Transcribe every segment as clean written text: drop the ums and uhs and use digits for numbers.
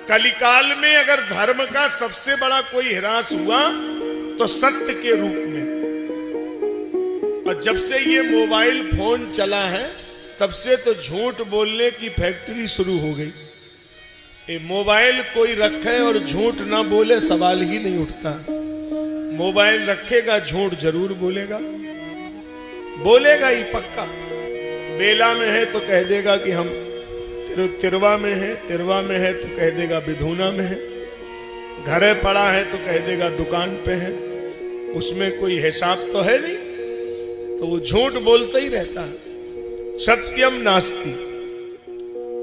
कलिकाल में अगर धर्म का सबसे बड़ा कोई ह्रास हुआ तो सत्य के रूप में। और जब से ये मोबाइल फोन चला है तब से तो झूठ बोलने की फैक्ट्री शुरू हो गई। ये मोबाइल कोई रखे और झूठ ना बोले सवाल ही नहीं उठता। मोबाइल रखेगा झूठ जरूर बोलेगा, बोलेगा ही पक्का। बेला में है तो कह देगा कि हम तिरवा में है, तिरवा में है तो कह देगा बिधूना में है, घरे पड़ा है तो कह देगा दुकान पे है। उसमें कोई हिसाब तो है नहीं, तो वो झूठ बोलता ही रहता है। सत्यम नास्ति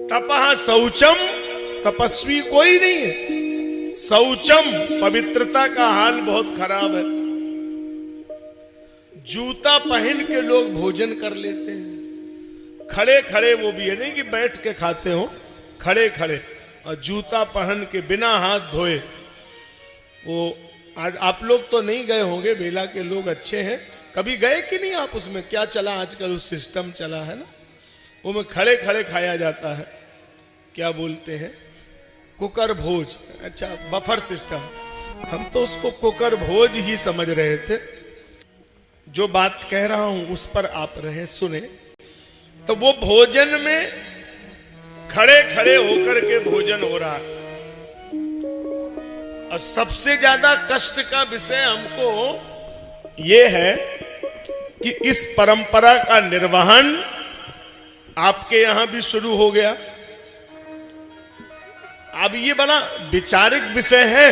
तपः शौचम, तपस्वी कोई नहीं है। शौचम पवित्रता का हाल बहुत खराब है। जूता पहन के लोग भोजन कर लेते हैं, खड़े खड़े, वो भी है नहीं कि बैठ के खाते हो, खड़े खड़े, और जूता पहन के बिना हाथ धोए। वो आज आप लोग तो नहीं गए होंगे, बेला के लोग अच्छे हैं, कभी गए कि नहीं आप? उसमें क्या चला आजकल, उस सिस्टम चला है ना, वो में खड़े खड़े खाया जाता है। क्या बोलते हैं? कुकर भोज। अच्छा, बफर सिस्टम। हम तो उसको कुकर भोज ही समझ रहे थे। जो बात कह रहा हूं उस पर आप रहे सुने। तो वो भोजन में खड़े खड़े होकर के भोजन हो रहा है। और सबसे ज्यादा कष्ट का विषय हमको ये है कि इस परंपरा का निर्वहन आपके यहां भी शुरू हो गया। अब ये बड़ा विचारिक विषय है,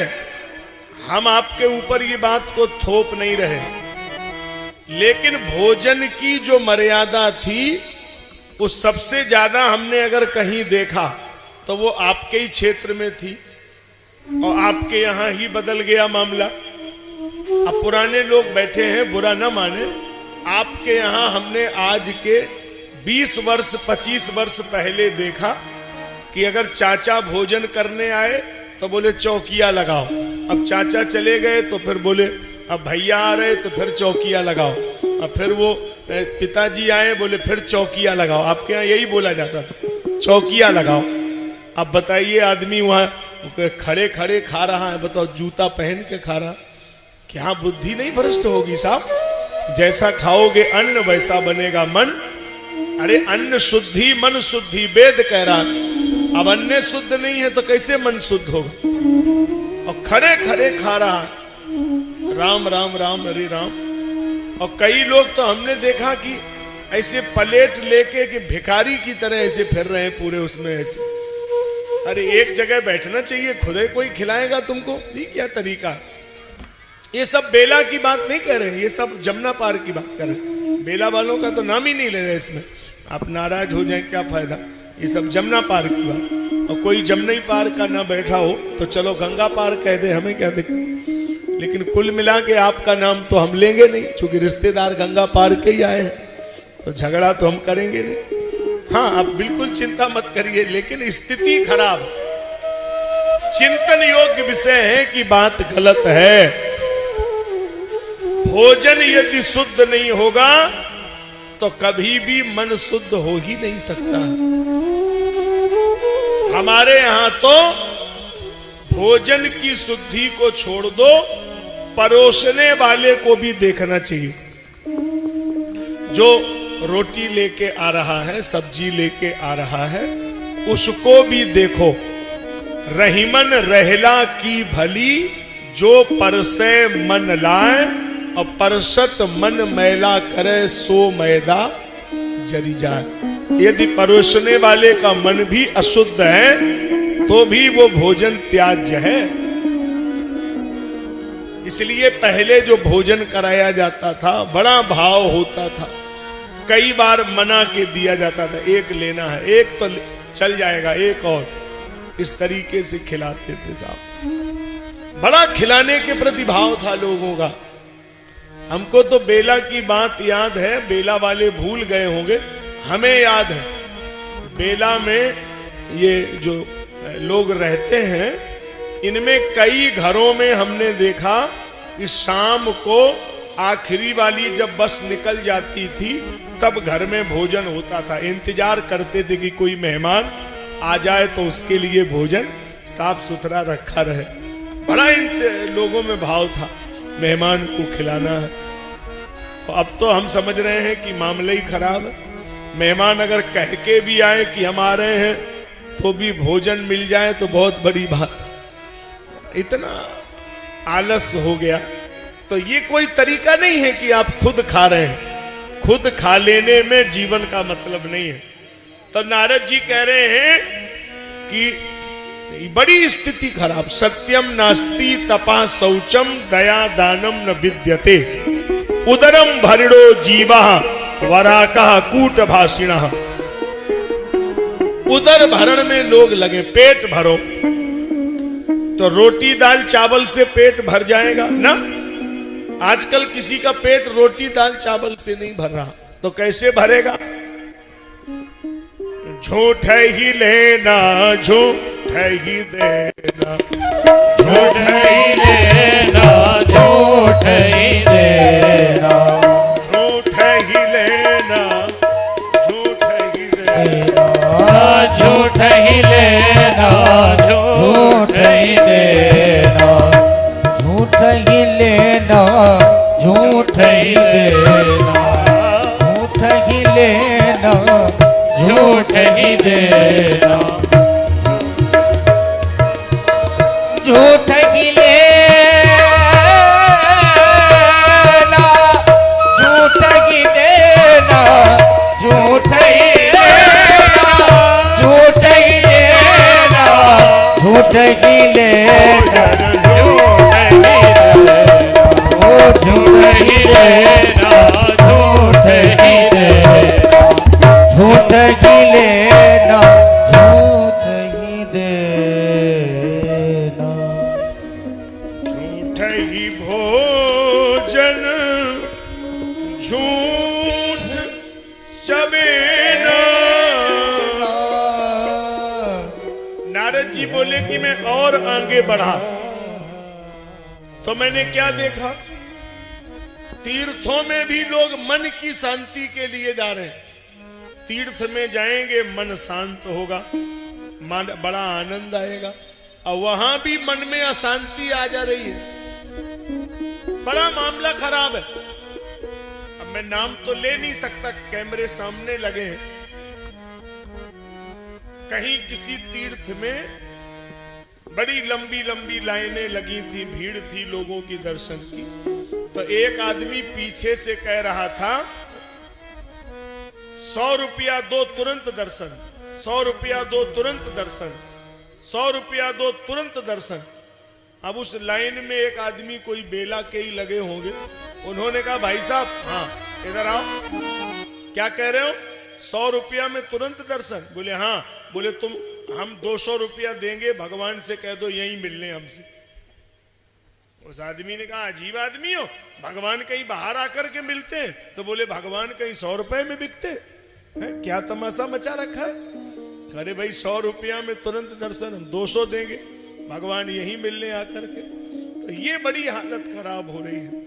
हम आपके ऊपर ये बात को थोप नहीं रहे, लेकिन भोजन की जो मर्यादा थी वो सबसे ज्यादा हमने अगर कहीं देखा तो वो आपके ही क्षेत्र में थी, और आपके यहां ही बदल गया मामला। अब पुराने लोग बैठे हैं, बुरा ना माने, आपके यहां हमने आज के 20 वर्ष 25 वर्ष पहले देखा कि अगर चाचा भोजन करने आए तो बोले चौकिया लगाओ। अब चाचा चले गए तो फिर बोले अब भैया आ रहे तो फिर चौकिया लगाओ। अब फिर वो पिताजी आए, बोले फिर चौकिया लगाओ। आपके यहाँ यही बोला जाता था, चौकिया लगाओ। अब बताइए, आदमी वहां खड़े खड़े खा रहा है, बताओ, जूता पहन के खा रहा, क्या बुद्धि नहीं भ्रष्ट होगी साहब? जैसा खाओगे अन्न वैसा बनेगा मन। अरे अन्न शुद्धि मन शुद्धि, वेद कह रहा। अब अन्न शुद्ध नहीं है तो कैसे मन शुद्ध होगा? और खड़े खड़े खा रहा, राम राम राम हरे राम। और कई लोग तो हमने देखा कि ऐसे प्लेट लेके कि भिखारी की तरह ऐसे फिर रहे हैं पूरे उसमें ऐसे। अरे एक जगह बैठना चाहिए, खुद ही कोई खिलाएगा तुमको, ये क्या तरीका है? ये सब बेला की बात नहीं कर रहे, ये सब जमुना पार की बात कर रहे। बेला वालों का तो नाम ही नहीं ले रहे इसमें, आप नाराज हो जाए क्या फायदा। ये सब जमुना पार की बात। और कोई जमुना पार का ना बैठा हो तो चलो गंगा पार कह दे, हमें क्या दिक्कत। लेकिन कुल मिला के आपका नाम तो हम लेंगे नहीं, क्योंकि रिश्तेदार गंगा पार के ही आए हैं, तो झगड़ा तो हम करेंगे नहीं। हाँ, आप बिल्कुल चिंता मत करिए, लेकिन स्थिति खराब, चिंतन योग्य विषय है कि बात गलत है। भोजन यदि शुद्ध नहीं होगा तो कभी भी मन शुद्ध हो ही नहीं सकता। हमारे यहां तो भोजन की शुद्धि को छोड़ दो, परोसने वाले को भी देखना चाहिए। जो रोटी लेके आ रहा है, सब्जी लेके आ रहा है, उसको भी देखो। रहीमन रहला की भली, जो परसे मन लाए, और परसत मन मैला करे, सो मैदा जरी जाए। यदि परोसने वाले का मन भी अशुद्ध है तो भी वो भोजन त्याज्य है। इसलिए पहले जो भोजन कराया जाता था बड़ा भाव होता था, कई बार मना के दिया जाता था, एक लेना है, एक तो चल जाएगा, एक और, इस तरीके से खिलाते थे साहब। बड़ा खिलाने के प्रति भाव था लोगों का। हमको तो बेला की बात याद है, बेला वाले भूल गए होंगे, हमें याद है। बेला में ये जो लोग रहते हैं, इनमें कई घरों में हमने देखा कि शाम को आखिरी वाली जब बस निकल जाती थी तब घर में भोजन होता था। इंतजार करते थे कि कोई मेहमान आ जाए तो उसके लिए भोजन साफ सुथरा रखा रहे। बड़ा इन लोगों में भाव था, मेहमान को खिलाना है। तो अब तो हम समझ रहे हैं कि मामला ही खराब है। मेहमान अगर कह के भी आए कि हम आ रहे हैं तो भी भोजन मिल जाए तो बहुत बड़ी बात। इतना आलस हो गया। तो ये कोई तरीका नहीं है कि आप खुद खा रहे हैं। खुद खा लेने में जीवन का मतलब नहीं है। तो नारद जी कह रहे हैं कि बड़ी स्थिति खराब। सत्यम नास्ति तपा शौचम दया दानम न विद्यते उदरम भरिणो जीवा वराका कूट भाषिण। उदर भरण में लोग लगे, पेट भरो। तो रोटी दाल चावल से पेट भर जाएगा ना? आजकल किसी का पेट रोटी दाल चावल से नहीं भर रहा, तो कैसे भरेगा? झूठ ही लेना झूठ ही देना, झूठ ही लेना झूठ ही देना, झूठ ही लेना झूठ ही देना, झूठ ही लेना झूठ ही देना, झूठ ही लेना झूठ ही देना, झूठ ही लेना झूठ ही देना, झूठ ही लेना झूठ ही देना, झूठ ही लेना झूठ ही देना, झूठ ही लेना झूठ ही लेना, झूठ ही देना, झूठ ही लेना झूठ ही देना, झूठ ही भोजन झूठ चबेना। नारद जी बोले कि मैं और आगे बढ़ा तो मैंने क्या देखा? तीर्थों में भी लोग मन की शांति के लिए जा रहे हैं। तीर्थ में जाएंगे मन शांत होगा, मन बड़ा आनंद आएगा, और वहां भी मन में अशांति आ जा रही है। बड़ा मामला खराब है। अब मैं नाम तो ले नहीं सकता, कैमरे सामने लगे हैं। कहीं किसी तीर्थ में बड़ी लंबी लंबी लाइनें लगी थी, भीड़ थी लोगों की दर्शन की। तो एक आदमी पीछे से कह रहा था 100 रुपया दो तुरंत दर्शन, 100 रुपया दो तुरंत दर्शन, 100 रुपया दो तुरंत दर्शन। अब उस लाइन में एक आदमी कोई बेला के ही लगे होंगे। उन्होंने कहा भाई साहब, हाँ इधर आओ, क्या कह रहे हो? 100 रुपया में तुरंत दर्शन? बोले हाँ। बोले तुम हम 200 रुपया देंगे, भगवान से कह दो यहीं मिलने हमसे। उस आदमी ने कहा अजीब आदमी हो, भगवान कहीं बाहर आकर के मिलते हैं? तो बोले भगवान कहीं 100 रुपए में बिकते हैं? क्या तमाशा मचा रखा है? अरे भाई 100 रुपया में तुरंत दर्शन, हम 200 देंगे, भगवान यहीं मिलने आकर के। तो ये बड़ी हालत खराब हो रही है।